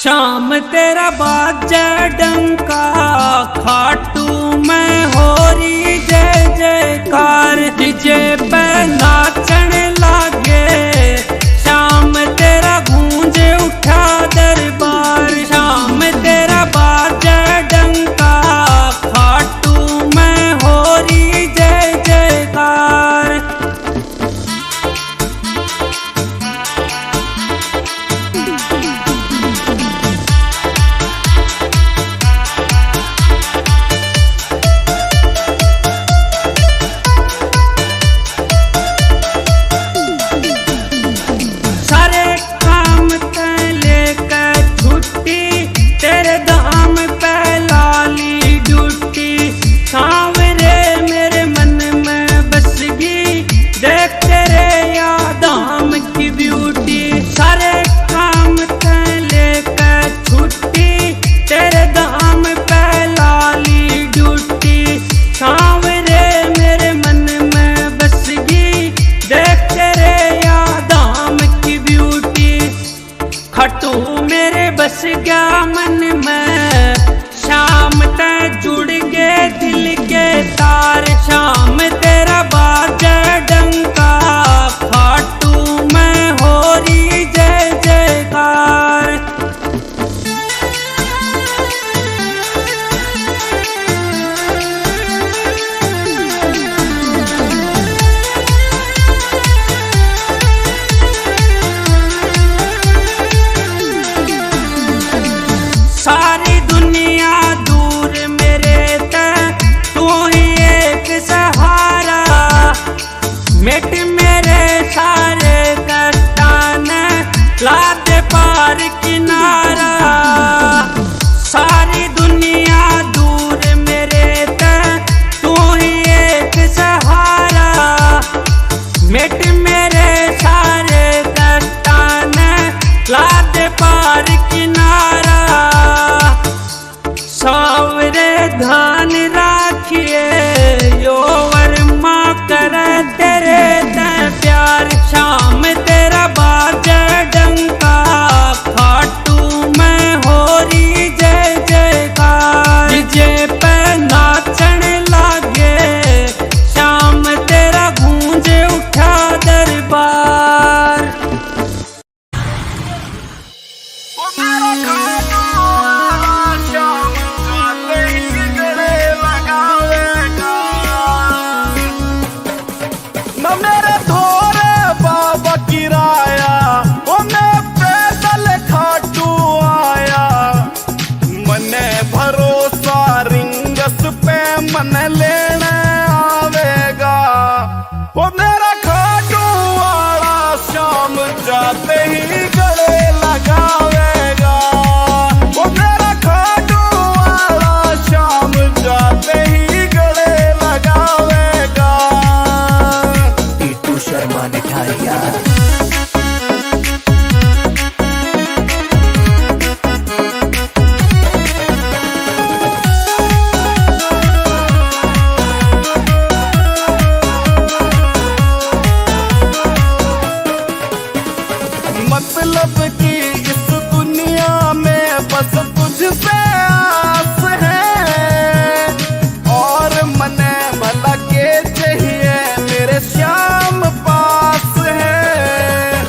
शाम तेरा बाजा डंका खाटू में हो रही जय जयकार डीजे पे नाचन लागे। शाम तेरा गूंज उठा दरबार। शाम तेरा बाजा डंका खाटू में हो रही जय जयकार। खटू मेरे बस गया मन में। शाम ते जुड़ गए दिल के तार। शाम तेरा बाजा डंका खाटू में हो रही जय जयकार। सारी दुनिया दूर मेरे तक तू ही एक सहारा। मिट मेरे सारे कष्टान ला दे पार किनारा। सारी दुनिया दूर मेरे तक तू ही एक सहारा। मिट मेरे सारे कष्टान ला दे पार किनारा। सावरे धान राखिए यो वर्मा कर तेरे ते प्यार। शाम तेरा बाजा डंका खाटू में हो रही जय जयकार डीजे पे नाचन लागे। शाम तेरा गूंज उठा दरबार। मेरे थोरे बाबा किराया वो मैं पैदल खाटू आया। मने भरोसा रिंगस पे मन लेने आवेगा। वो मेरा खाटू वाला शाम जाते ही गले लगावेगा। वो मेरा खाटू वाला शाम जाते ही गले लगावेगा। शर्मा निठारिया मतलब कि इस दुनिया में बस तुझसे आस है। और मने भला के चाहिए मेरे श्याम पास है।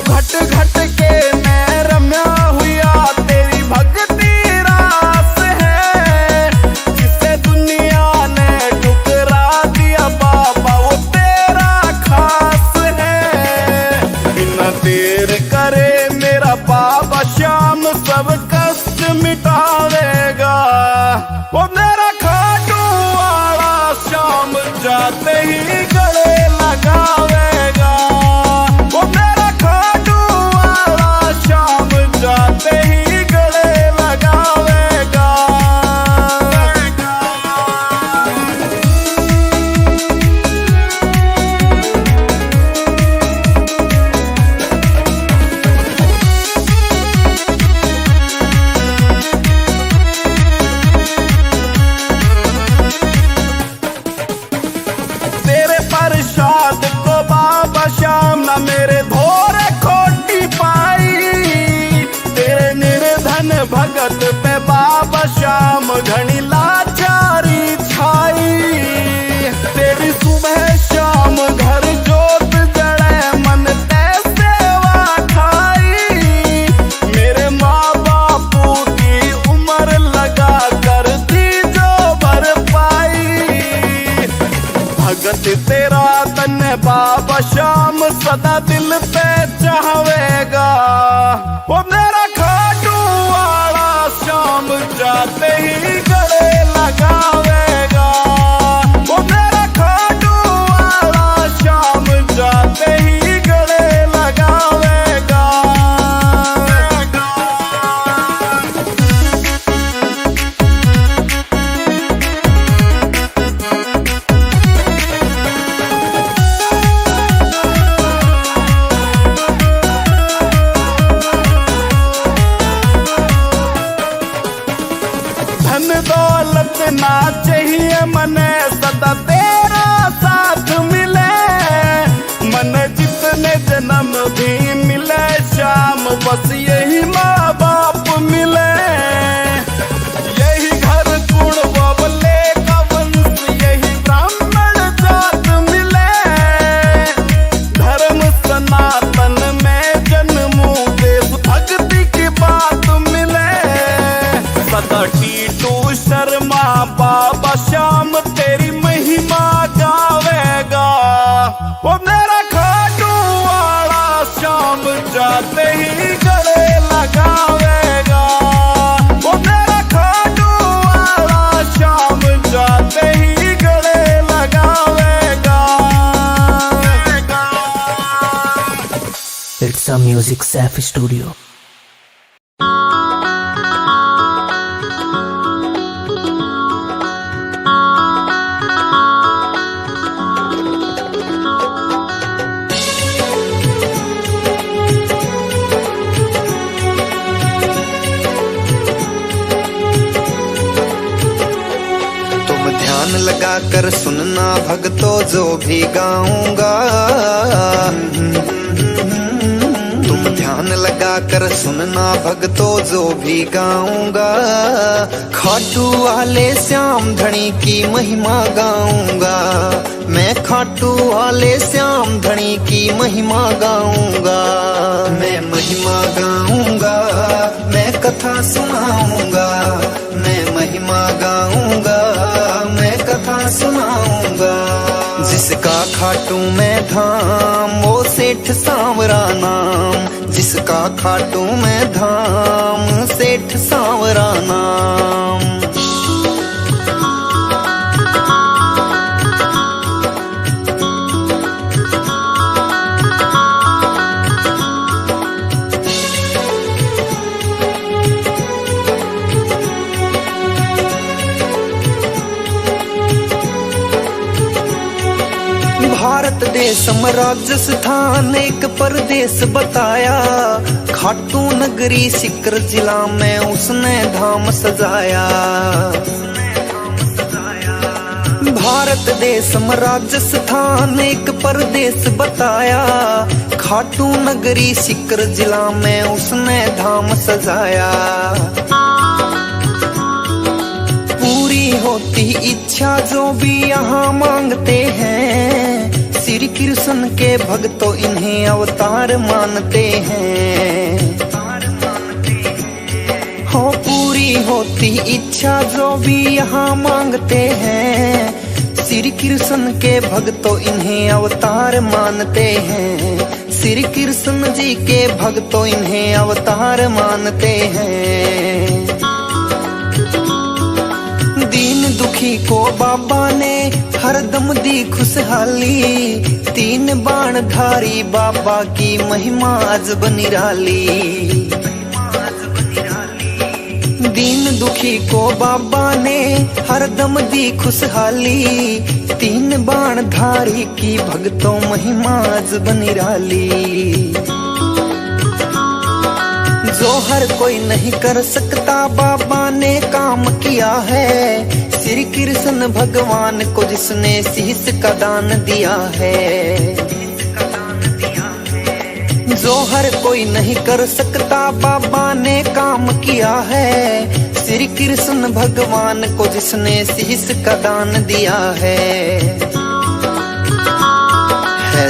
घट घट के मैं रम्या हुआ तेरी भक्ति रास है। जिसे दुनिया ने ठुकरा दिया बाबा वो तेरा खास है। बिना देर करे मेरा बाबा श्याम सब कष्ट मिटावेगा। वो मेरा खाटू वाला शाम जाते ही गले लगावेगा। वो मेरा खाटू वाला शाम जाते ही गले लगावेगा। तेरे प्रसाद को बाबा श्याम ना मेरे धोरे खोटी पाई। तेरे निर् बाबा श्याम सदा दिल पे चाहेगा। वो मेरा खाटू वाला श्याम जाते ही गले लगावेगा। वो मेरा खाटू वाला श्याम जाते ही गले लगावेगा। धन दौलत ना चाहिए मने सदा तेरा साथ मिले। मन जितने जन्म भी मिले श्याम बस यही माँ बाप मिले। यही घर कुल बबले का वंश यही ब्राह्मण जात मिले। धर्म सनातन में जन्मू देश भक्ति की बात मिले। सदा टीटू शर्मा बाबा श्याम तेरी महिमा गावेगा। वो मेरा खाटू वाला श्याम जाते ही गले लगावेगा। वो मेरा खाटू वाला श्याम जाते ही गले लगावेगा। It's a music safe studio. लगा कर सुनना भक्तों जो भी गाऊंगा। तुम ध्यान लगा कर सुनना भक्तों जो भी गाऊंगा। खाटू वाले श्याम धनी की महिमा गाऊंगा। मैं खाटू वाले श्याम धनी की महिमा गाऊंगा। मैं महिमा गाऊंगा, मैं कथा सुनाऊंगा। मैं महिमा गाऊंगा, मैं कथा सुनाऊंगा। जिसका खाटू में धाम वो सेठ सांवरा नाम। जिसका खाटू में धाम सेठ सांवरा नाम। भारत देशम राजस्थान एक परदेश बताया। खाटू नगरी सिकर जिला में उसने धाम सजाया। भारत देशम राजस्थान एक परदेश बताया। खाटू नगरी सिकर जिला में उसने धाम सजाया। पूरी होती इच्छा जो भी यहाँ मांगते हैं। श्री कृष्ण के भक्तों इन्हें अवतार मानते हैं। हो पूरी होती इच्छा जो भी यहाँ मांगते हैं। श्री कृष्ण के भक्तों इन्हें अवतार मानते हैं। श्री कृष्ण जी के भक्तों इन्हें अवतार मानते हैं। दीन दुखी को बाबा ने हरदम दी खुशहाली। तीन बाण धारी बाबा की महिमा अजब निराली। दीन दुखी को बाबा ने हरदम दी खुशहाली। तीन बाण धारी की भक्तों महिमा अजब निराली। जो हर कोई नहीं कर सकता बाबा ने काम किया है। श्री कृष्ण भगवान को जिसने शीश का दान दिया है। जो हर कोई नहीं कर सकता बाबा ने काम किया है। श्री कृष्ण भगवान को जिसने शीश का दान दिया है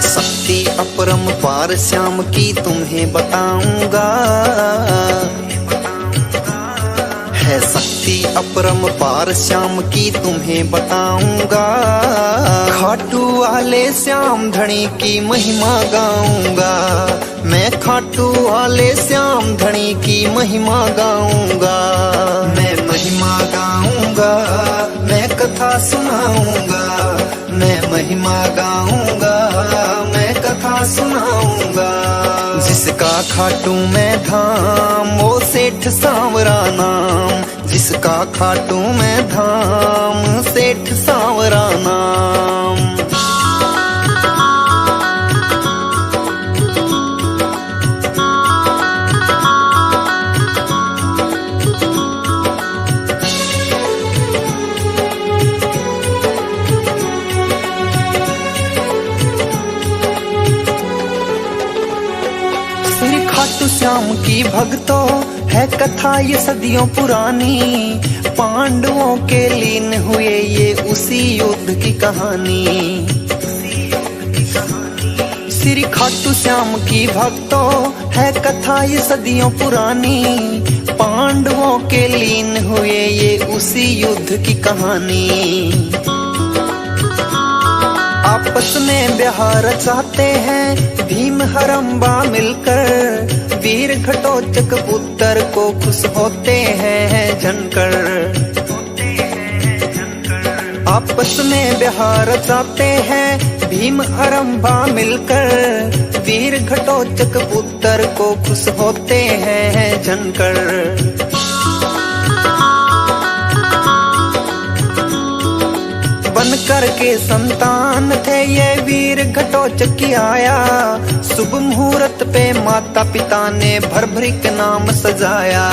शक्ति अपरंपार श्याम की तुम्हें बताऊंगा। है शक्ति अपरम पार श्याम की तुम्हें बताऊंगा। खाटू वाले श्याम धनी की महिमा गाऊंगा, मैं खाटू वाले श्याम धनी की महिमा गाऊंगा। मैं महिमा गाऊंगा, मैं कथा सुनाऊंगा, मैं महिमा गाऊंगा, मैं कथा सुनाऊंगा। जिसका खाटू में धाम वो सेठ सांवरा नाम, जिसका खाटू में धाम सेठ सांवरा नाम। श्री खाटू श्याम की भक्तों है कथा ये सदियों पुरानी, पांडवों के लीन हुए ये उसी युद्ध की कहानी। श्री खाटू श्याम की भक्तों है कथा ये सदियों पुरानी, पांडवों के लीन हुए ये उसी युद्ध की कहानी। आपस में बिहार चाहते हैं भीम हरम्बा मिलकर, वीर घटोत्कच पुत्र को खुश होते हैं जनकर। आपस में बिहार चाहते हैं भीम हरम्बा मिलकर, वीर घटोत्कच पुत्र को खुश होते हैं जनकर। बनकर के संतान थे ये वीर घटोत्कच की आया, शुभ मुहूर्त पे माता पिता ने भर भरी के नाम सजाया।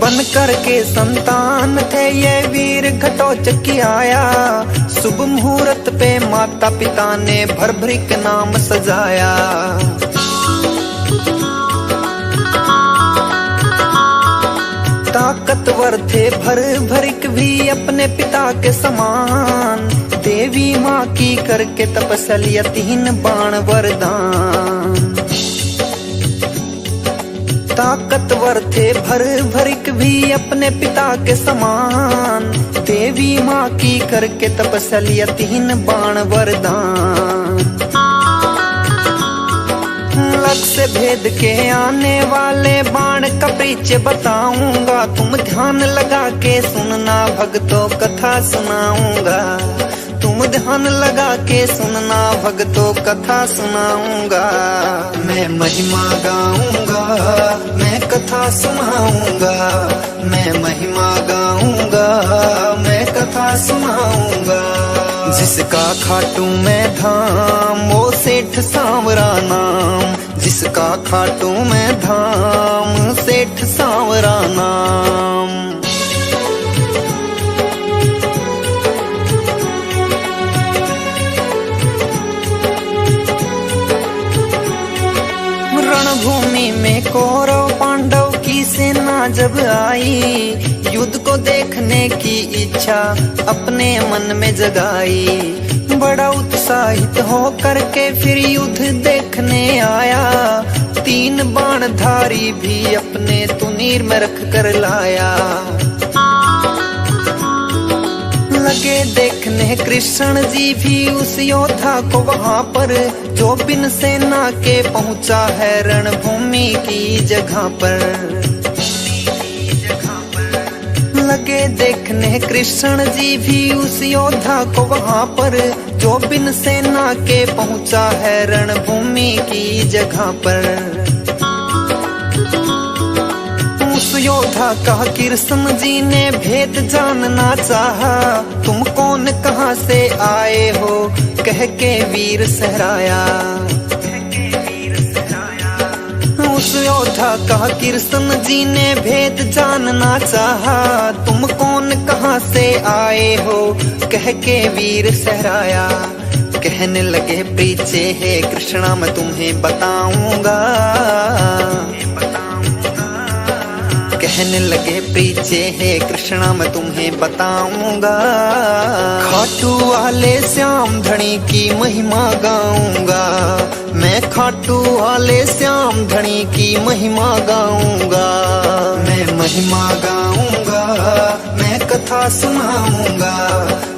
बनकर के संतान थे ये वीर घटोत्कच की आया, शुभ मुहूर्त पे माता पिता ने भर भरी के नाम सजाया। ताकतवर थे भर भरिक भी अपने पिता के समान, देवी माँ की करके तपस्या 3 बाण वरदान। ताकतवर थे भर भरिक भी अपने पिता के समान, देवी माँ की करके तपस्या 3 बाण वरदान। लक्ष्य भेद के आने वाले बाण का परिचय बताऊंगा, तुम ध्यान लगा के सुनना भक्तों कथा सुनाऊंगा। तुम ध्यान लगा के सुनना भक्तों कथा सुनाऊंगा। मैं महिमा गाऊंगा, मैं कथा सुनाऊंगा, मैं महिमा गाऊंगा, मैं कथा सुनाऊंगा। जिसका खाटू में धाम वो सेठ सांवरा नाम, जिसका खाटू में धाम सेठ सांवरा नाम। रणभूमि में कौरव पांडव की सेना जब आई, युद्ध को देखने की इच्छा अपने मन में जगाई। बड़ा उत्साहित हो करके फिर युद्ध देखने आया, 3 बाणधारी भी अपने तुनीर में रख कर लाया। लगे देखने कृष्ण जी भी उस योद्धा को वहां पर, जो बिन सेना के पहुंचा है रणभूमि की जगह पर। लगे देखने कृष्ण जी भी उस योद्धा को वहां पर, जो बिन सेना के पहुंचा है रणभूमि की जगह पर। उस योद्धा का कृष्ण जी ने भेद जानना चाहा, तुम कौन कहां से आए हो कह के वीर सहराया। उस योद्धा का कृष्ण जी ने भेद जानना चाहा, तुम कौन कहां से आए हो कह के वीर सहराया। कहने लगे पीछे है कृष्णा मैं तुम्हें बताऊंगा, कहने लगे पीछे हे कृष्णा मैं तुम्हें बताऊंगा, खाटू वाले श्याम धनी की महिमा गाऊंगा, मैं खाटू वाले श्याम धनी की महिमा गाऊंगा, मैं महिमा गाऊंगा, मैं कथा सुनाऊंगा,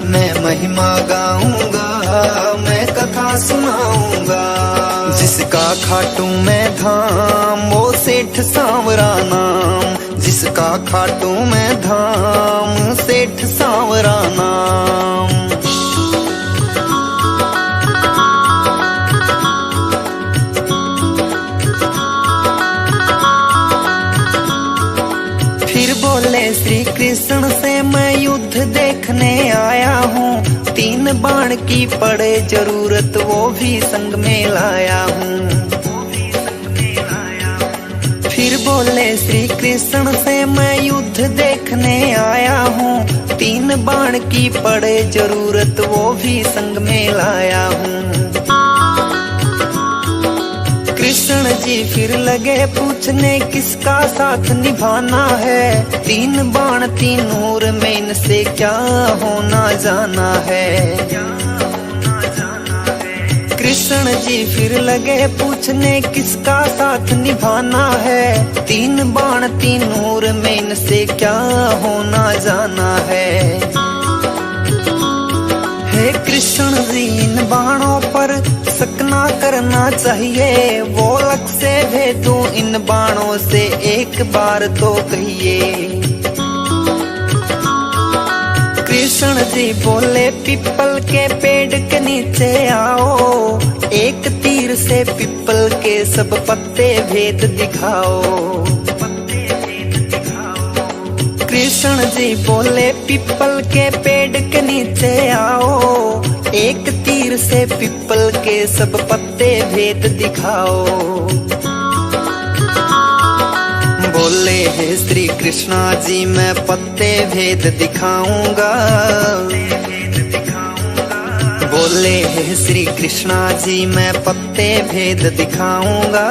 मैं महिमा गाऊंगा, मैं कथा सुनाऊंगा। जिसका खाटू मैं धाम वो सेठ सांवरा नाम, जिसका खाटू मैं धाम सेठ सांवरा नाम। फिर बोले श्री कृष्ण से मैं युद्ध देखने आया हूँ, 3 बाण की पड़े जरूरत वो भी संग में लाया हूँ। फिर बोले श्री कृष्ण से मैं युद्ध देखने आया हूँ, 3 बाण की पड़े जरूरत वो भी संग में लाया हूँ। कृष्ण जी फिर लगे पूछने किसका साथ निभाना है, 3 बाण 3 नूर में इनसे क्या होना जाना है। कृष्ण जी फिर लगे पूछने किसका साथ निभाना है, 3 बाण 3 नूर में इनसे क्या होना जाना है। हे कृष्ण जी इन बाणों पर शक ना करना चाहिए, वो लक से भेदू इन बाणों से एक बार तो कहिए। कृष्ण जी बोले पीपल के पेड़ के नीचे आओ, एक तीर से पीपल के सब पत्ते भेद दिखाओ। कृष्ण जी बोले पीपल के पेड़ के नीचे आओ, एक तीर से पीपल के सब पत्ते भेद दिखाओ। बोले हे श्री कृष्णा जी मैं पत्ते भेद दिखाऊंगा, बोले हे श्री कृष्णा जी मैं पत्ते भेद दिखाऊंगा।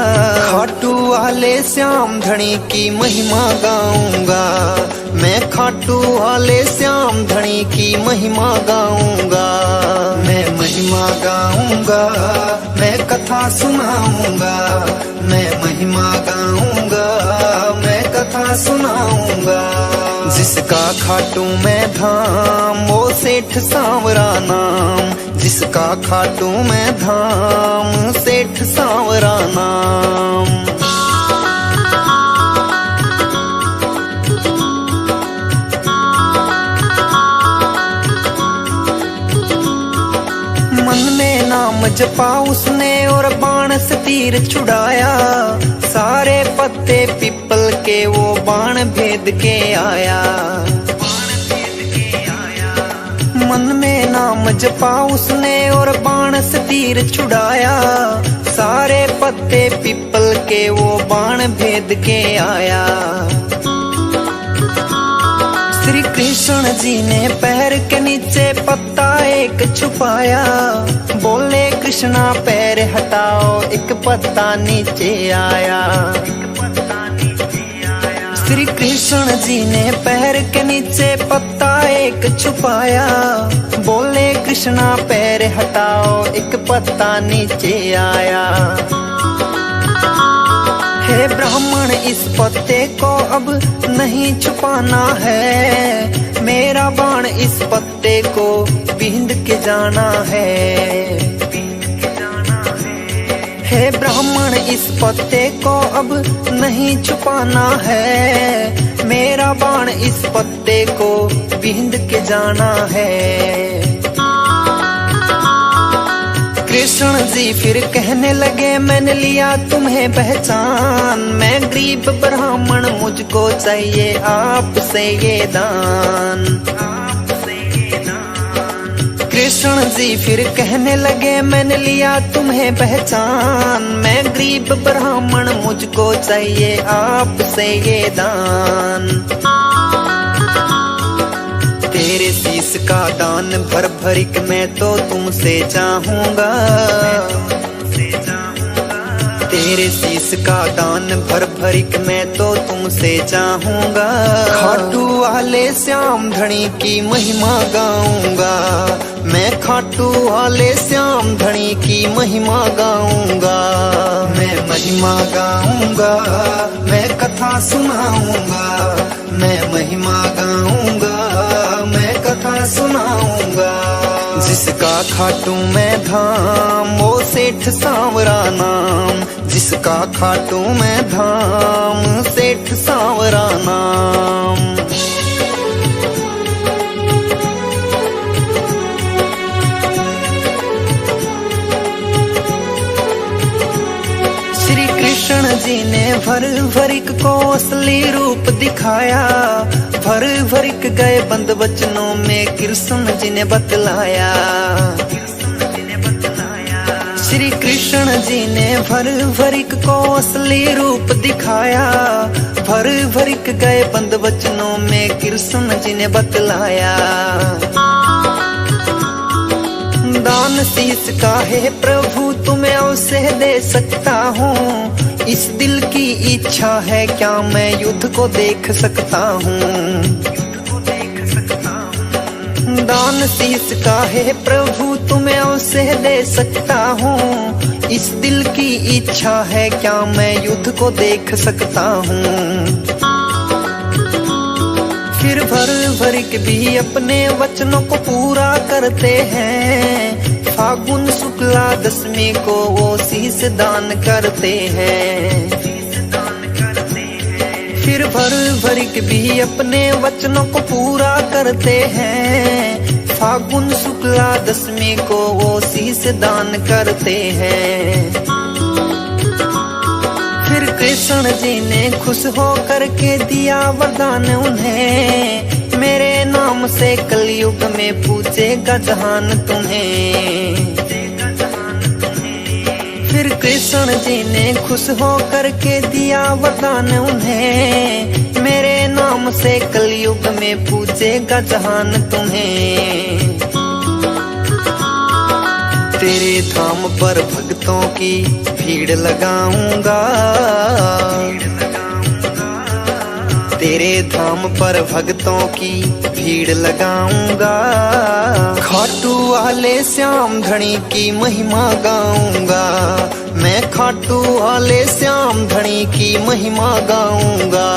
खाटू वाले श्याम धनी की महिमा गाऊंगा, मैं खाटू वाले श्याम धनी की महिमा गाऊंगा, मैं महिमा गाऊंगा, मैं कथा सुनाऊंगा, मैं महिमा गाऊंगा, मैं कथा सुनाऊंगा। जिसका खाटू मैं धाम वो सेठ सांवरा नाम, जिसका खाटू मैं धाम सेठ सांवरा नाम। मन में नाम जपा उसने और बाण से तीर छुड़ाया, सारे पत्ते पीपल के वो बाण भेद के आया। मन में नाम जपा उसने और बाण से तीर छुड़ाया, सारे पत्ते पीपल के वो बाण भेद के आया। श्री कृष्ण जी ने पैर के नीचे पत्ता एक छुपाया, बोले कृष्णा पैर हटाओ एक पत्ता नीचे आया। श्री कृष्ण जी ने पैर के नीचे पत्ता एक छुपाया, बोले कृष्णा पैर हटाओ एक पत्ता नीचे आया। हे ब्राह्मण इस पत्ते को अब नहीं छुपाना है, मेरा बाण इस पत्ते को बींद के जाना है। हे ब्राह्मण इस पत्ते को अब नहीं छुपाना है, मेरा बाण इस पत्ते को बींद के जाना है। कृष्ण जी फिर कहने लगे मैंने लिया तुम्हें पहचान, मैं गरीब ब्राह्मण मुझको चाहिए आपसे ये दान। कृष्ण जी फिर कहने लगे मैंने लिया तुम्हें पहचान, मैं गरीब ब्राह्मण मुझको चाहिए आपसे ये दान। तेरे शीश का दान भर भरिक मैं तो तुमसे चाहूंगा, मेरे शीश का दान भर भरिक मैं तो तुमसे चाहूंगा। खाटू वाले श्याम धनी की महिमा गाऊंगा, मैं खाटू वाले श्याम धनी की महिमा गाऊंगा। मैं महिमा गाऊंगा, मैं कथा सुनाऊंगा, मैं महिमा गाऊंगा, मैं कथा सुनाऊंगा। जिसका खाटू मैं धाम वो सेठ सांवरा नाम, जिसका खाटू मैं धाम सेठ सांवरा नाम। श्री कृष्ण जी ने भर भरिक को असली रूप दिखाया, भर भरिक गए बंद वचनों में कृष्ण जी ने बतलाया। श्री कृष्ण जी ने भर भरिक को असली रूप दिखाया, भर भरिक गए बंद वचनों में कृष्ण जी ने बतलाया। दान शीश का है प्रभु तुम्हें अवश्य दे सकता हूँ, इस दिल की इच्छा है क्या मैं युद्ध को देख सकता हूँ। दान शीश का है प्रभु तुम्हें अवश्य दे सकता हूँ, इस दिल की इच्छा है क्या मैं युद्ध को देख सकता हूँ। फिर भर भरिक भी अपने वचनों को पूरा करते हैं, फागुन शुक्ला दशमी को वो शीश दान करते हैं। फिर भर भरिक भी अपने वचनों को पूरा करते हैं, फागुन शुक्ला दशमी को वो शीश दान करते हैं। फिर कृष्ण जी ने खुश हो करके दिया वरदान उन्हें, मेरे नाम से कलयुग में पूजेगा जहान तुम्हें। फिर कृष्ण जी ने खुश हो करके दिया वरदान उन्हें, मेरे नाम से कलयुग में पूजेगा जहान तुम्हें। तेरे धाम पर भक्तों की भीड़ लगाऊंगा, तेरे धाम पर भक्तों की भीड़ लगाऊंगा। खाटू वाले श्याम धनी की महिमा गाऊंगा, मैं खाटू वाले श्याम धनी की महिमा गाऊंगा।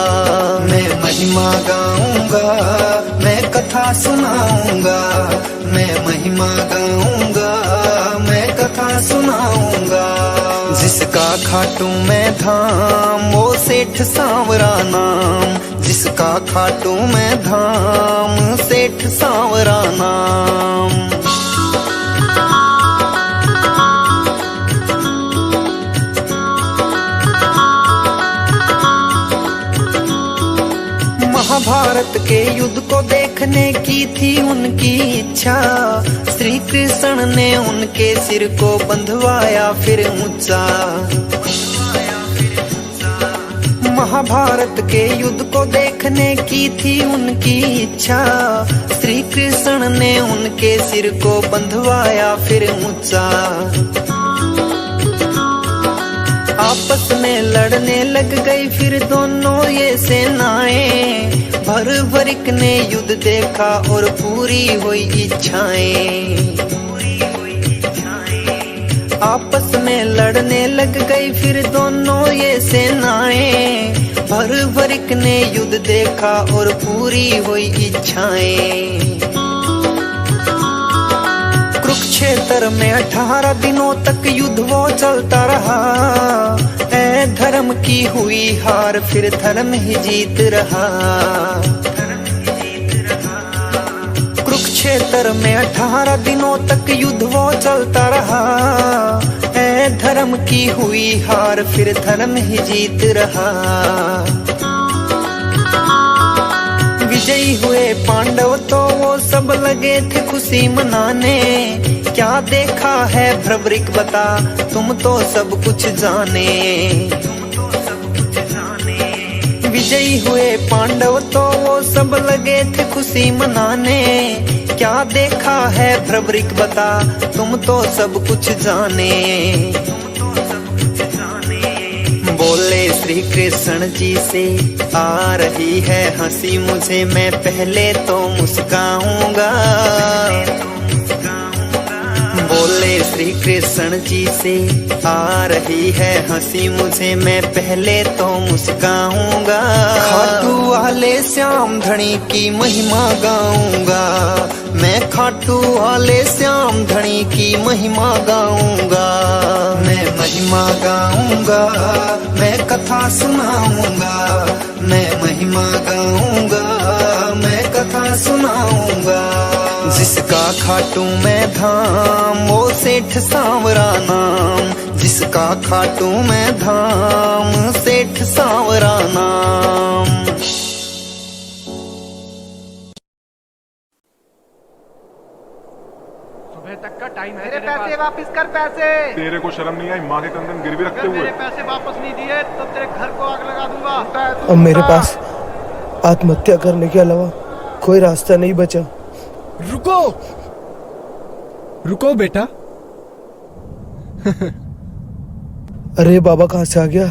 मैं महिमा गाऊंगा, मैं कथा सुनाऊंगा, मैं महिमा गाऊंगा, मैं कथा सुनाऊंगा। जिसका खाटू मैं धाम वो सेठ सांवरा नाम, जिसका खाटू मैं धाम सेठ सांवरा नाम। महाभारत के युद्ध को देखने की थी उनकी इच्छा, श्री कृष्ण ने उनके सिर को बंधवाया फिर ऊंचा। महाभारत के युद्ध को देखने की थी उनकी इच्छा, श्री कृष्ण ने उनके सिर को बंधवाया फिर ऊंचा। आपस में लड़ने लग गई फिर दोनों ये सेनाएं, भर भरिक ने युद्ध देखा और पूरी हुई इच्छाएं। आपस में लड़ने लग गई फिर दोनों ये सेनाएं, भर भरिक ने युद्ध देखा और पूरी हुई इच्छाएं। कुरुक्षेत्र में 18 दिनों तक युद्ध वो चलता रहा, ऐ धर्म की हुई हार फिर धर्म ही जीत रहा। कुरुक्षेत्र में 18 दिनों तक युद्ध वो चलता रहा, ऐ धर्म की हुई हार फिर धर्म ही जीत रहा। विजयी हुए पांडव तो वो सब लगे थे खुशी मनाने, क्या देखा है भ्रवरिक बता तुम तो सब कुछ जाने। विजयी हुए पांडव तो वो सब लगे थे खुशी मनाने, क्या देखा है भ्रवरिक बता तुम तो सब कुछ जाने। बोले श्री कृष्ण जी से आ रही है हंसी मुझे, मैं पहले तो मुस्काऊंगा। बोले श्री कृष्ण जी से आ रही है हंसी मुझे, मैं पहले तो मुस्काऊंगा। खाटू वाले श्याम धनी की महिमा गाऊंगा, मैं खाटू वाले श्याम धनी की महिमा गाऊंगा। मैं महिमा गाऊंगा, मैं कथा सुनाऊंगा, मैं महिमा गाऊंगा, मैं कथा सुनाऊंगा। जिसका खाटू में धाम वो सेठ सांवरा नाम, जिसका खाटू में धाम सेठ सांवरा नाम। सुबह तक का टाइम है। मेरे पैसे वापस कर पैसे। तेरे को शर्म नहीं आई माँ के कंधन गिरवी रखते हुए? मेरे पैसे वापस नहीं दिए तो तेरे घर को आग लगा दूंगा। अब मेरे पास आत्महत्या करने के अलावा कोई रास्ता नहीं बचा। रुको रुको बेटा। अरे बाबा कहाँ से आ गया,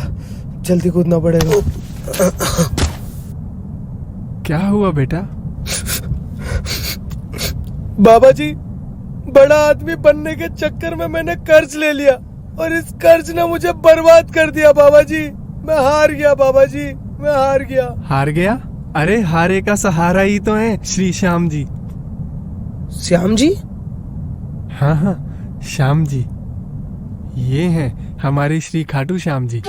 जल्दी कूदना पड़ेगा। क्या हुआ बेटा? बाबा जी, बड़ा आदमी बनने के चक्कर में मैंने कर्ज ले लिया और इस कर्ज ने मुझे बर्बाद कर दिया। बाबा जी मैं हार गया, बाबा जी मैं हार गया। हार गया? अरे हारे का सहारा ही तो है श्री श्याम जी। श्याम जी? हाँ हाँ श्याम जी, ये हैं हमारे श्री खाटू श्याम जी।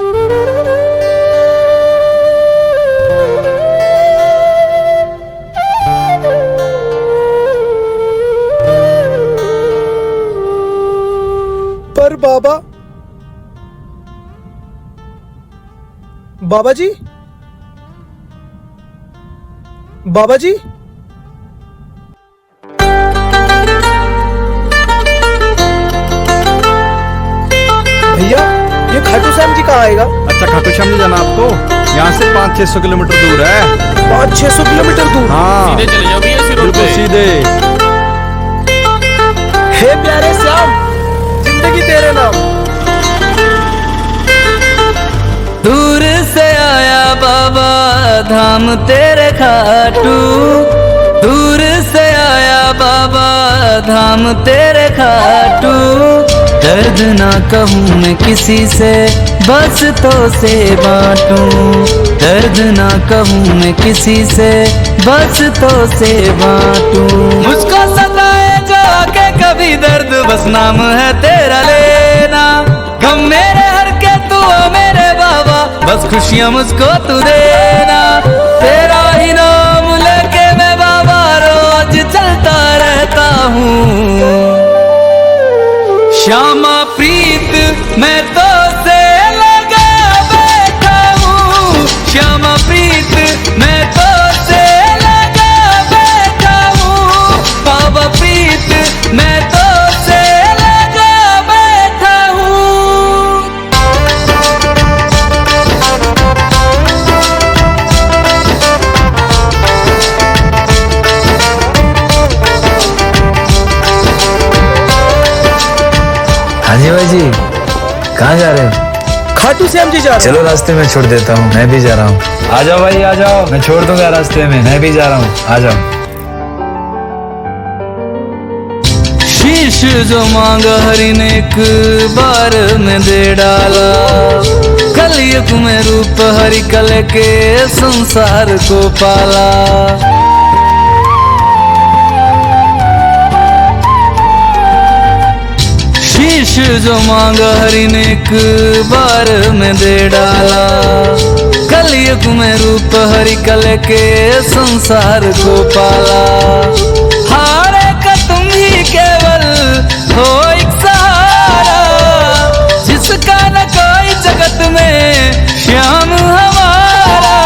पर बाबा, बाबा जी, बाबा जी, भैया ये खाटू श्याम जी कहाँ आएगा? अच्छा खाटू श्याम जी जाना आपको? यहाँ से 500-600 किलोमीटर दूर है। 500-600 किलोमीटर दूर? हाँ सीधे चले जाओ भैया, बिल्कुल सीधे। हे प्यारे श्याम, जिंदगी तेरे नाम। दूर से आया बाबा धाम तेरे खाटू, दूर से आया बाबा धाम तेरे खाटू। दर्द ना कहूँ मैं किसी से, बस तो से बांटूं। दर्द ना कहूँ मैं किसी से, बस तो से बांटूं। मुझको सताए जो आके कभी दर्द, बस नाम है तेरा लेना। गम मेरे हर के तू हो मेरे बाबा, बस खुशियाँ मुझको तू देना। तेरा ही नाम लेके मैं बाबा रोज चलता रहता हूँ। श्यामा प्रीत मैं तो से लगा बैठा हूँ, श्यामा प्रीत मैं तो से लगा बैठा हूँ। बाबा प्रीत मैं तो से लगा बैठा हूँ। हाँ जी भाई जी, कहाँ जा रहे हो? खाटू श्याम जी जा रहे हैं। चलो रास्ते में छोड़ देता हूँ, मैं भी जा रहा हूँ। आ जाओ भाई आ जाओ, मैं छोड़ दूंगा रास्ते में, मैं भी जा रहा हूँ, आ जाओ। शीश जो मांगा हरि ने एक बार में दे डाला। कलयुग में रूप हरि कल के संसार को पाला। शीश जो मांगा हरि ने एक बार में दे डाला। कलयुग में रूप हरि कल के संसार को पाला। हारे का तुम ही केवल हो एक सहारा, जिसका न कोई जगत में श्याम हमारा।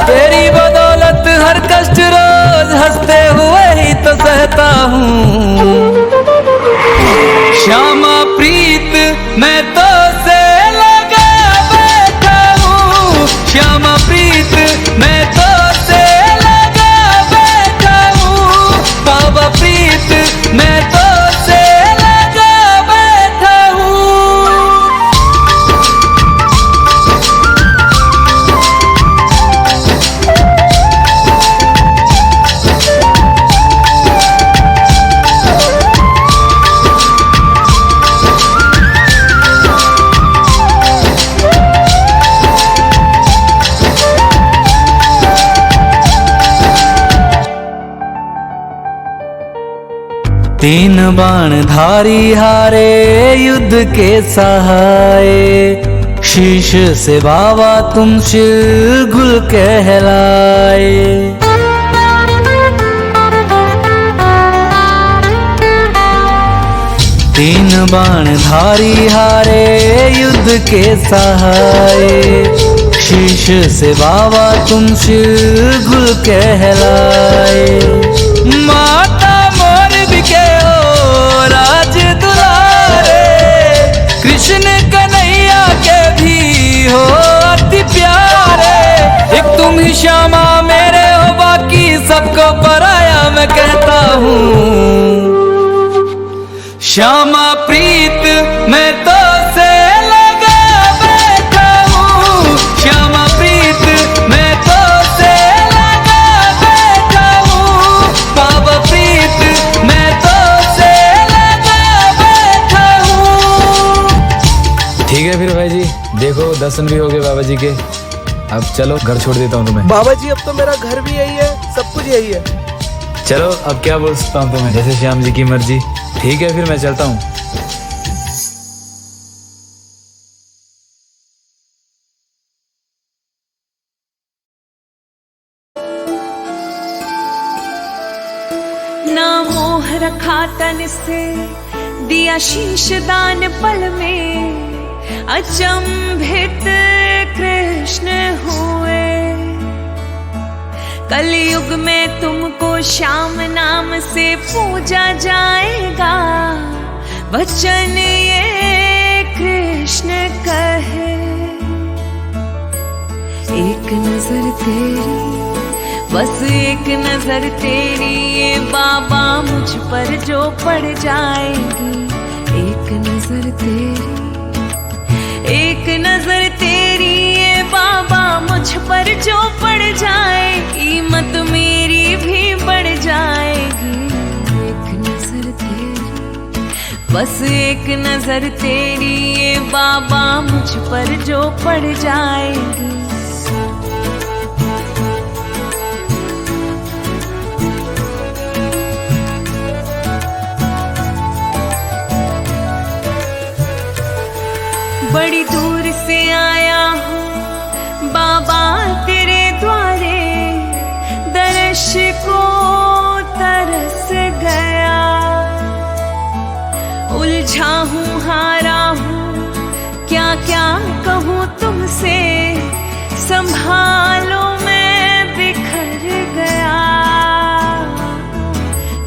तेरी बदौलत हर कष्ट रोज हंसते हुए ही तो सहता हूँ। श्यामा प्रीत मैं तो से लगा बैठा हूँ, श्यामा प्रीत मैं तो से लगा बैठा हूँ। बाबा प्रीत मैं तो से लगा बैठा हूँ। तीन बाण धारी हारे युद्ध के सहाय, शीश से बाबा तुम शिरगुल कहलाए। तीन बाण धारी हारे युद्ध के सहाय, शीश से बाबा तुम शिरगुल कहलाए। माता मोर बिके हो राज दुलारे, कृष्ण कन्हैया के भी हो अति प्यारे। एक तुम ही श्यामा मेरे हो, बाकी सबको पराया मैं कहता हूँ। श्यामा प्रीत मैं तो से लगा बैठा हूँ, श्यामा प्रीत मैं तो से लगा बैठा हूँ, बाबा प्रीत मैं तो से लगा बैठा हूँ। ठीक है फिर भाई जी, देखो दर्शन भी हो गए बाबा जी के। अब चलो घर छोड़ देता हूँ तुम्हें। बाबा जी अब तो मेरा घर भी यही है, सब कुछ यही है। चलो अब क्या बोल सकता हूँ तुम्हें, जैसे श्याम जी की मर्जी। ठीक है फिर मैं चलता हूँ। ना मोह रखा तन से दिया शीश दान पल में, अचंभित कृष्ण हुए। कलयुग में तुमको श्याम नाम से पूजा जाएगा, वचन ये कृष्ण कहे। एक नजर तेरी, बस एक नजर तेरी, ये बाबा मुझ पर जो पड़ जाएगी। एक नजर तेरी, एक नजर तेरी, ये बाबा मुझ पर जो पड़ जाए, कीमत मेरी भी बढ़ जाएगी। एक नजर तेरी, बस एक नजर तेरी, ये बाबा मुझ पर जो पड़ जाएगी। बड़ी दूर से आया हूँ बाबा तेरे द्वारे, दर्श को तरस गया। उलझा हूँ हारा हूँ, क्या क्या कहूँ तुमसे, संभालो मैं बिखर गया।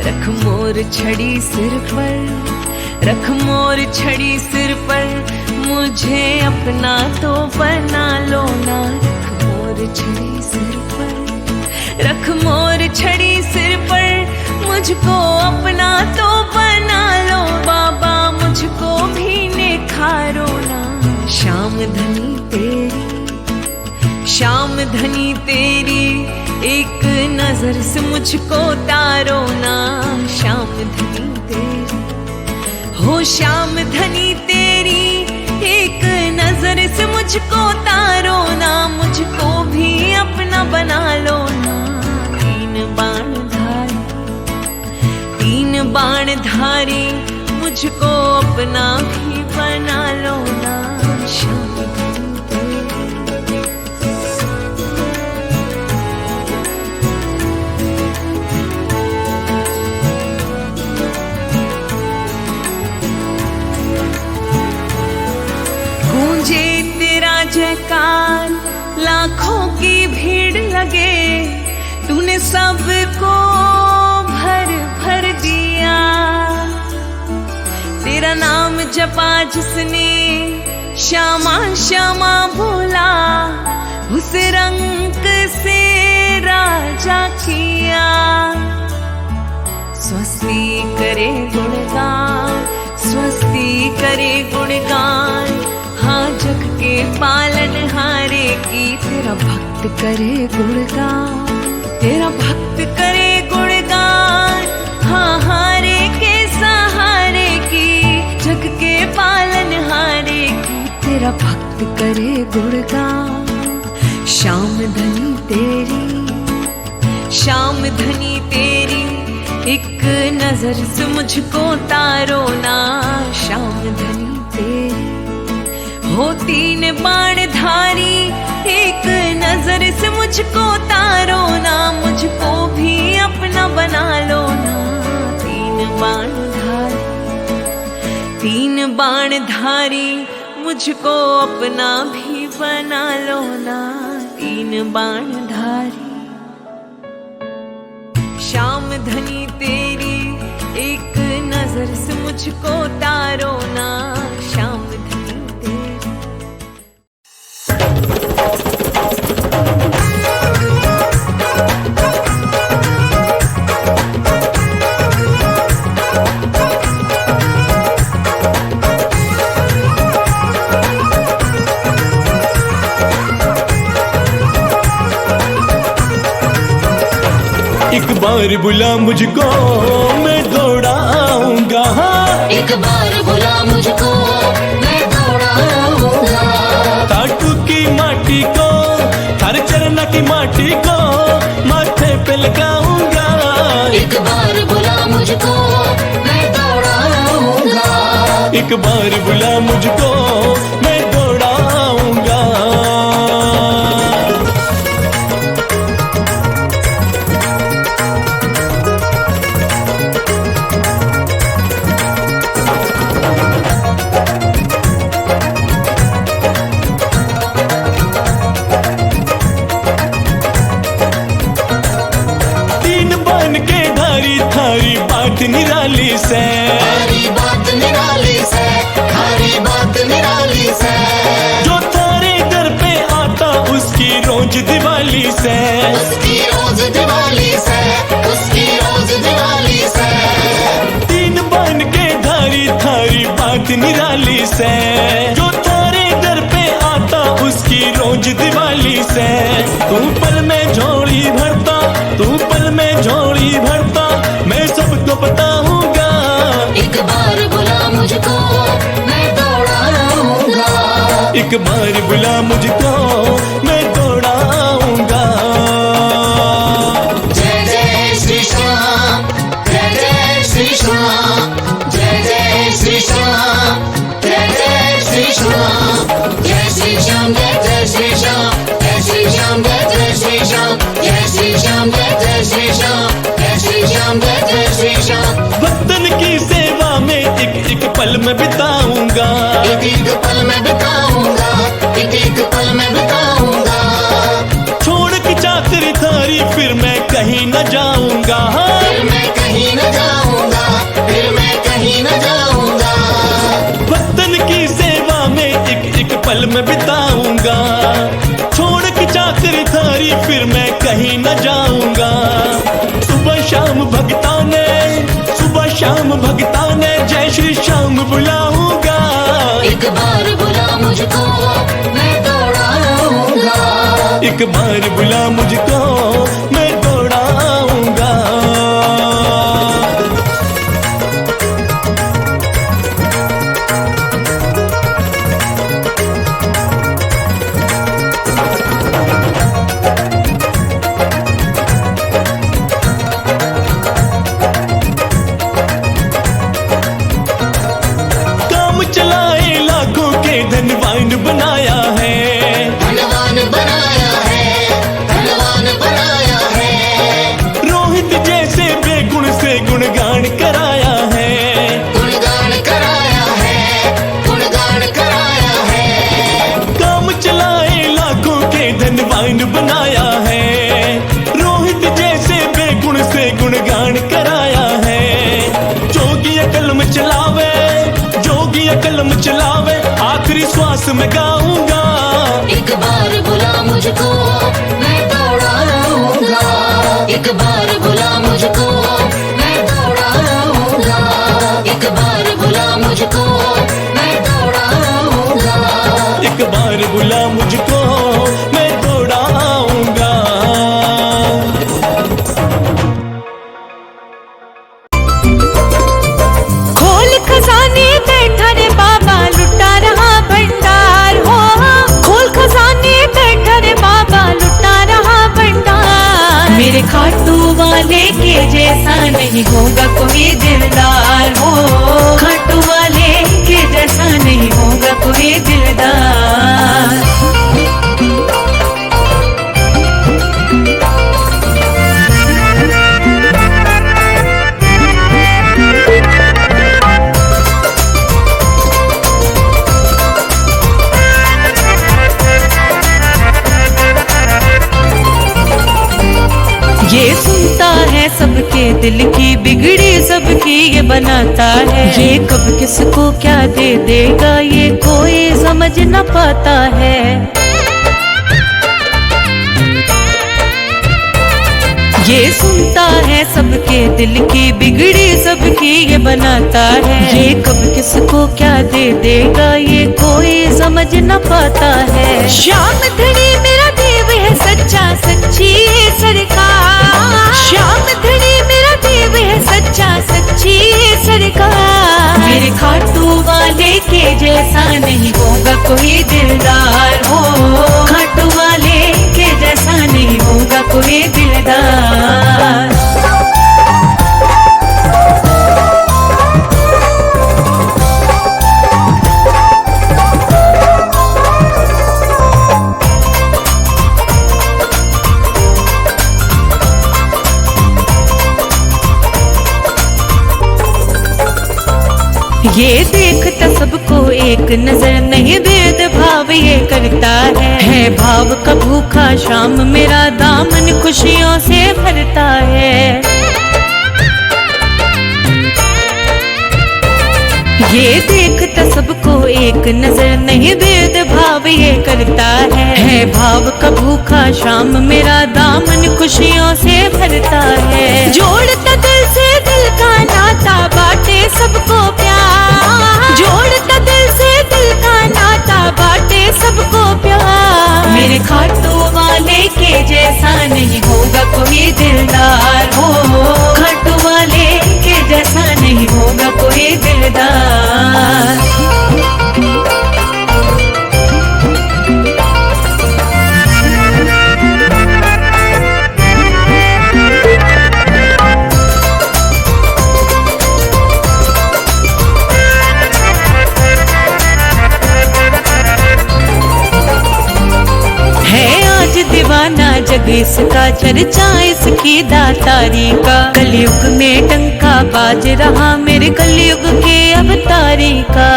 रख मोर छड़ी सिर पर, रख मोर छड़ी सिर पर, मुझे अपना तो बना लो ना। रख मोर छड़ी सिर पर, रख मोर छड़ी सिर पर, मुझको अपना तो बना लो। बाबा मुझको भी निखारो ना। श्याम धनी तेरी, श्याम धनी तेरी, एक नजर से मुझको तारो ना। श्याम धनी तेरी, हो श्याम धनी तेरी, एक नजर से मुझको तारो ना। मुझको भी अपना बना लो ना। तीन बाण धारी, तीन बाण धारी, मुझको अपना भी बना लो ना। श्याम धनी तेरी, गूंजे तेरा जयकार, लाखों की भीड़ लगे, तूने सबको भर भर दिया। तेरा नाम जपा जिसने, श्यामा श्यामा बोला, उस रंग से राजा किया। स्वस्ति करे गुणगान, स्वस्ति करे गुणगान, हाँ जग के पालन हारे की। तेरा भक्त करे गुणगान, तेरा भक्त करे गुणगान, हाँ हारे के सहारे की। जग के पालन हारे की, तेरा भक्त करे गुणगान। श्याम धनी तेरी, श्याम धनी तेरी, एक नजर से मुझको तारो ना शाम धनी तेरी हो तीन बाण धारी, एक नजर से मुझको तारो ना, मुझको भी अपना बना लो ना। तीन बाण धारी मुझको अपना भी बना लो ना। तीन बाण धारी शाम धनी तेरी, एक नजर से मुझको तारो ना शाम धनी तेरी। एक बार बुला मुझको मैं दौड़ा आऊंगा, एक बार बुला मुझको मैं दौड़ा आऊंगा। टाटू की माटी को हर चरना की माटी को माथे पे लगाऊंगा। एक बार बुला मुझको मैं दौड़ा आऊंगा, एक बार बुला मुझको मैं दौड़ा आऊंगा। निराली से हरी बात निराली से, हरी बात निराली से। जो तारे घर पे आता उसकी रोज दिवाली से, उसकी रोज दिवाली से, उसकी रोज दिवाली से। तीन बन के धारी थारी बात निराली से, जो तारे घर पे आता उसकी रोज दिवाली से। तू पल में झोली भरता, तू पल में झोली भरता, मैं सबको बताऊंगा। एक बार बुला मुझको मैं दौड़ा आऊंगा, एक बार बुला मुझको मैं दौड़ा आऊंगा। जय जय श्री श्याम, जय जय श्री श्याम, जय जय श्री श्याम, जय जय श्री श्याम, जय श्री श्याम, जय जय श्री श्याम, जय श्री श्याम, जय जय श्री श्याम, जय श्री श्याम, जय जय श्री श्याम, जय श्री श्याम, जय जय श्री श्याम। भक्तन की सेवा में एक एक पल में बिताऊंगा, एक एक पल में बिताऊंगा, एक एक पल में बिताऊंगा। छोड़ के चाकरी थारी फिर मैं कहीं न जाऊंगा, फिर मैं कहीं न जाऊंगा, फिर मैं कहीं न जाऊंगा। भक्तन की सेवा में एक एक पल में बिताऊंगा। छोड़ के चाकरी थारी फिर मैं कहीं न जाऊंगा। सुबह शाम भगताने, सुबह शाम भगताने जय श्री श्याम बुलाऊंगा। एक बार बुला मुझको मैं दौड़ा आऊंगा, एक बार बुला मुझको मैं दौड़ा आऊंगा। धनवान बनाया है, धनवान बनाया है, धनवान बनाया है। रोहित जैसे बेगुण से गुणगान कराया है, गुणगान कराया है, गुणगान कराया है। काम चलाए लाखों के धनवान बनाया है। रोहित जैसे बेगुण से गुणगान कराया है। जोगी कलम चलावे, जोगी कलम चलावे, आखिरी श्वास में गाऊंगा। एक बार बुला मुझको मैं दौड़ा आऊंगा, एक बार बुला मुझको मैं दौड़ा आऊंगा, एक बार बुला मुझको मैं दौड़ा आऊंगा, एक बार बुला मुझको मैं दौड़ा आऊंगा। खोल खजाने बैठा रे बाबा लुटा रहा भंडार हो, खोल खजाने बैठा रे बाबा लुटा रहा भंडार। मेरे खाटू वाले के दिल की बिगड़ी सबकी ये बनाता है। ये कब किसको क्या दे देगा ये कोई समझ न पाता है। ये सुनता है सबके दिल की बिगड़ी सबकी ये बनाता है। ये कब किसको क्या दे देगा ये कोई समझ न पाता है। श्याम धनी मेरा देव है सच्चा सच्ची सरकार। श्याम धनी मेरा देव है सच्चा सच्ची सरकार। मेरे खाटू वाले के जैसा नहीं होगा कोई दिलदार हो। खाटू वाले के जैसा नहीं होगा कोई दिलदार। ये देखता सबको एक नजर नहीं भेद भाव ये करता है भाव का भूखा शाम मेरा दामन खुशियों से भरता है। ये देखता सबको एक नजर नहीं भेद भाव ये करता है भाव का भूखा शाम मेरा दामन खुशियों से भरता है। जोड़ता दिल से दिल का नाता बाटे सबको प्यार। जोड़ता दिल से दिल का नाता बाटे सबको प्यार। मेरे खाटू वाले के जैसा नहीं होगा कोई दिलदार हो। खाटू वाले के जैसा नहीं होगा कोई दिलदार। दीवाना जग इसका चर्चा इसकी दातारी का। कलयुग में टंका बाज रहा मेरे कलयुग के अवतारी का।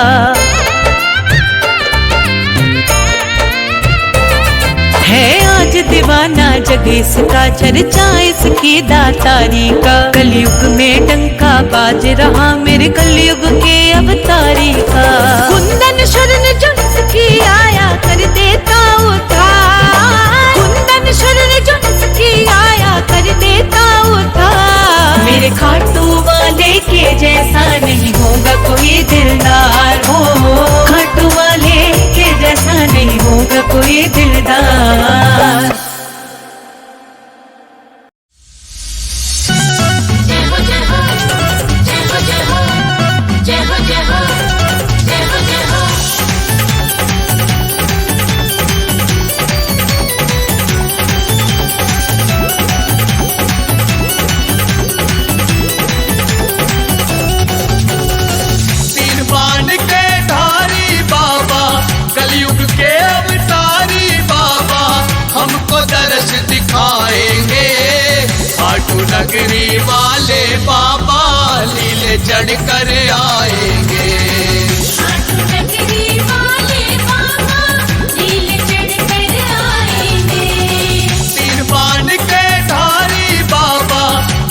है आज दीवाना जग इसका चर्चा इसकी दातारी का। कलयुग में टंका बाज रहा मेरे कलयुग के अवतारी का। कुंदन शरण जो इसकी आया कर देता उद्धार। कुंदन शरण जो इसकी आया कर देता उद्धार। मेरे खाटू वाले के जैसा नहीं होगा कोई दिलदार हो। खाटू वाले के जैसा नहीं होगा कोई दिलदार। नगरी वाले बाबा लीले चढ़ कर आएंगे। नगरी वाले बाबा लीले चढ़ कर आएंगे। तीन बाण के धारी बाबा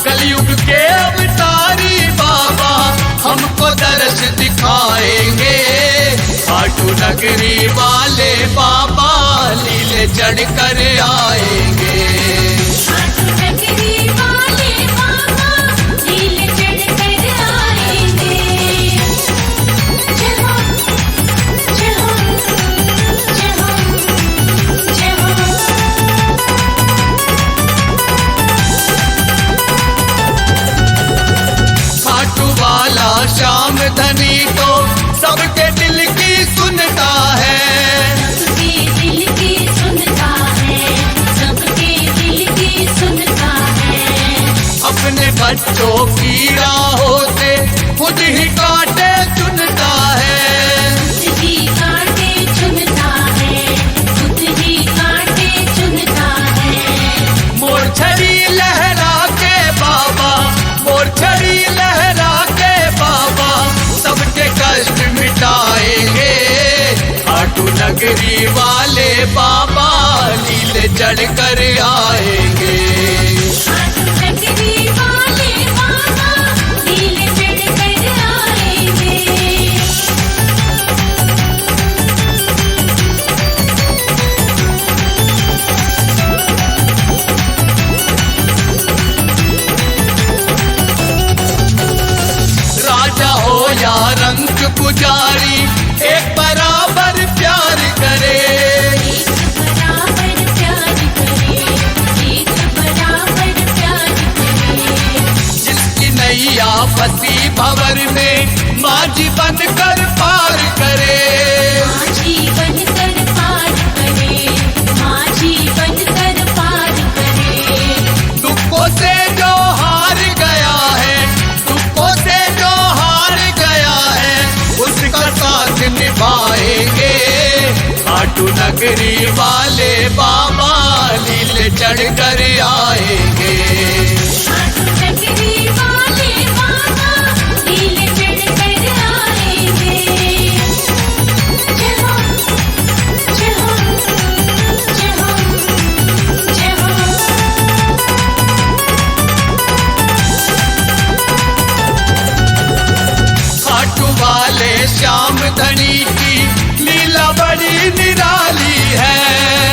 कलयुग के अवतारी बाबा हमको दर्श दिखाएंगे। खाटू नगरी वाले बाबा लीले चढ़ कर आएंगे। श्याम धनी तो सबके दिल की सुनता है। सबके दिल की सुनता है। सबके दिल की सुनता है। अपने बच्चों की राहों से खुद ही काटे चुनता है। खुद ही काटे चुनता है। खुद ही काटे चुनता है। मोर छड़ी लहरा के बाबा मोर छड़ी लहरा के बाबा सबके कष्ट मिटाएंगे। खाटू नगरी वाले बाबा लीले चढ़ कर आएंगे। खाटू नगरी वाले नगरी वाले बाबा नीले चढ़ कर आएंगे। नगरी वाले बाबा नीले चढ़ कर आएंगे। जय हो जय हो जय हो जय हो। खाटू वाले श्याम धनी की लीला बड़ी निराली है।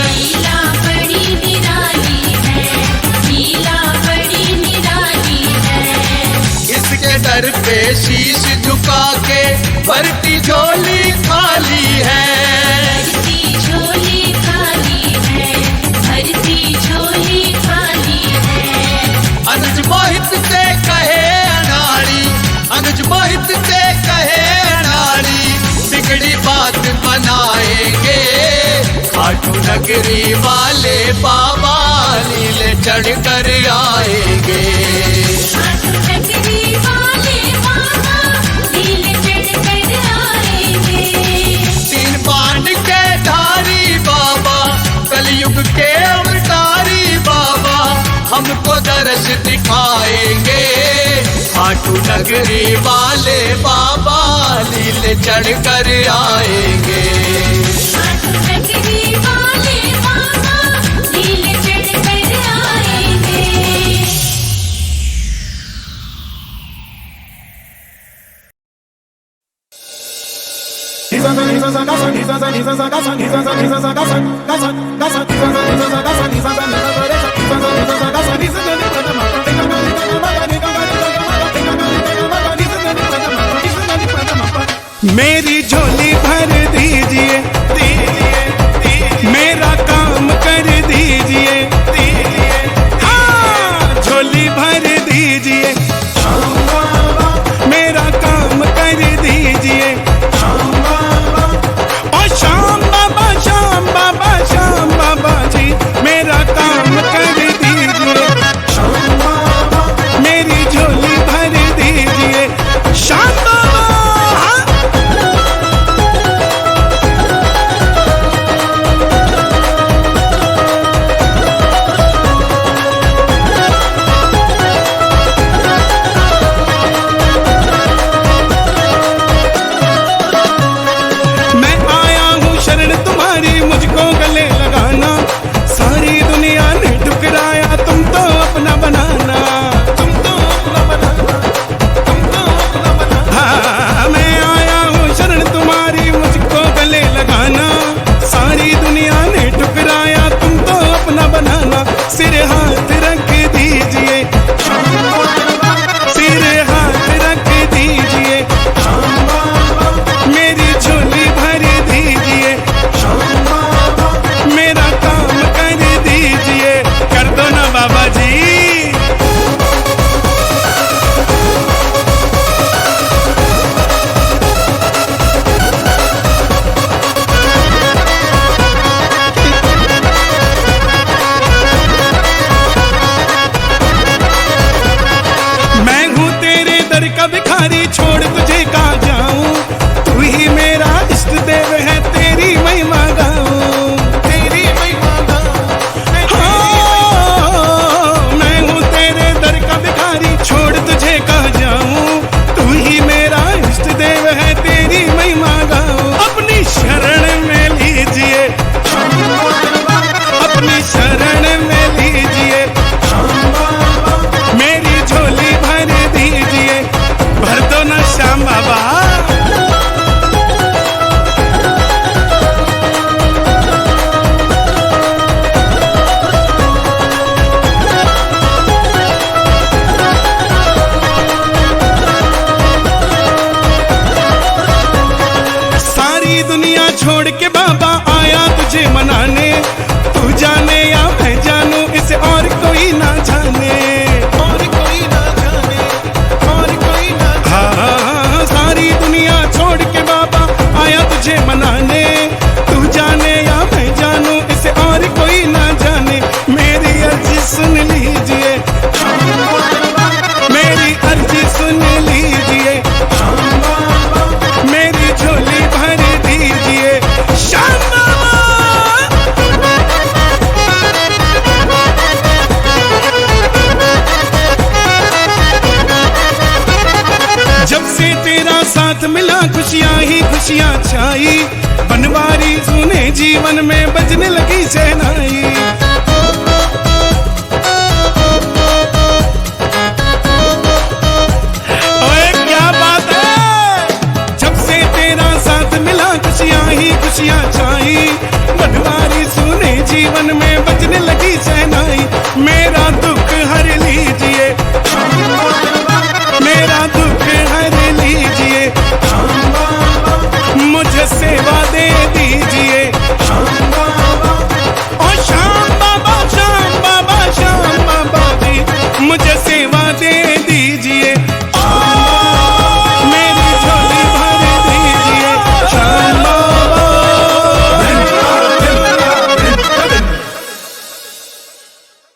लीला बड़ी निराली है। लीला बड़ी निराली है। इसके दर पे शीश झुका के भरती झोली खाली है। भरती झोली खाली है। भरती झोली खाली है। अनुज मोहित से कहे अनाड़ी, अनुज मोहित से कहे अनाड़ी, बिगड़ी बात बनाएंगे। खाटू नगरी वाले बाबा नीले चढ़ कर आएंगे। नगरी वाले बाबा नीले चढ़ कर आएंगे। तीन बाण के धारी बाबा, कलयुग के अवतारी बाबा, हमको दर्श दिखाएंगे। खाटू नगरी वाले बाबा नीले चढ़ कर आएंगे। नगरी वाले बाबा नीले चढ़ कर आएंगे। मेरी झोली भर दीजिए, मेरा काम कर दीजिए, हाँ झोली भर दीजिए, मेरा काम कर दीजिए। ओ श्याम बाबा श्याम बाबा श्याम बाबा जी, मेरा काम कर दीजिए। मेरी झोली भर दीजिए श्याम बाबा। मैं आया हूँ शरण तुम्हारी, मुझको गले लगाना। सारी दुनिया ने ठुकराया, तुम तो अपना बनाना, तुम तो अपना बनाना, तुम तो अपना बनाना। हाँ, मैं आया हूँ शरण तुम्हारी, मुझको गले लगाना। सारी दुनिया ने ठुकराया, तुम तो अपना बनाना। सिर हाथ रख दीजिए, सिर हाथ रख दीजिए, मेरी झोली भर दीजिए, मेरा काम कर दीजिए। कर दो ना बाबा जी। मैं हूँ तेरे दर का भिखारी, छोड़ तुझे कहाँ जाऊं। तू ही मेरा इष्ट देव है, तेरी महिमा गाऊं, तेरी महिमा गाऊं। हाँ, मैं हूँ तेरे दर का भिखारी, छोड़ तुझे कहाँ जाऊं। तू ही मेरा इष्ट देव है, तेरी महिमा गाऊं। अपनी शरण में लीजिए, अपनी शरण में लीजिए, मेरी झोली भर दीजिए। भर दो ना श्याम बाबा। सारी दुनिया छोड़ के बाबा आया तुझे मनाने। तू जाने या मैं जानू, इसे और कोई ना जाने, और कोई ना जाने, और कोई ना जाने। हाँ, सारी दुनिया छोड़ के बाबा आया तुझे मनाने। तू जाने या मैं जानू, इसे और कोई ना जाने। मेरी अर्जी सुन लीजिए, मेरी अर्जी सुन लीजिए, मेरी झोली भर दीजिए। शाम खुशियाँ छाई, बदवारी सुने जीवन में बजने लगी सहनाई। मेरा दुख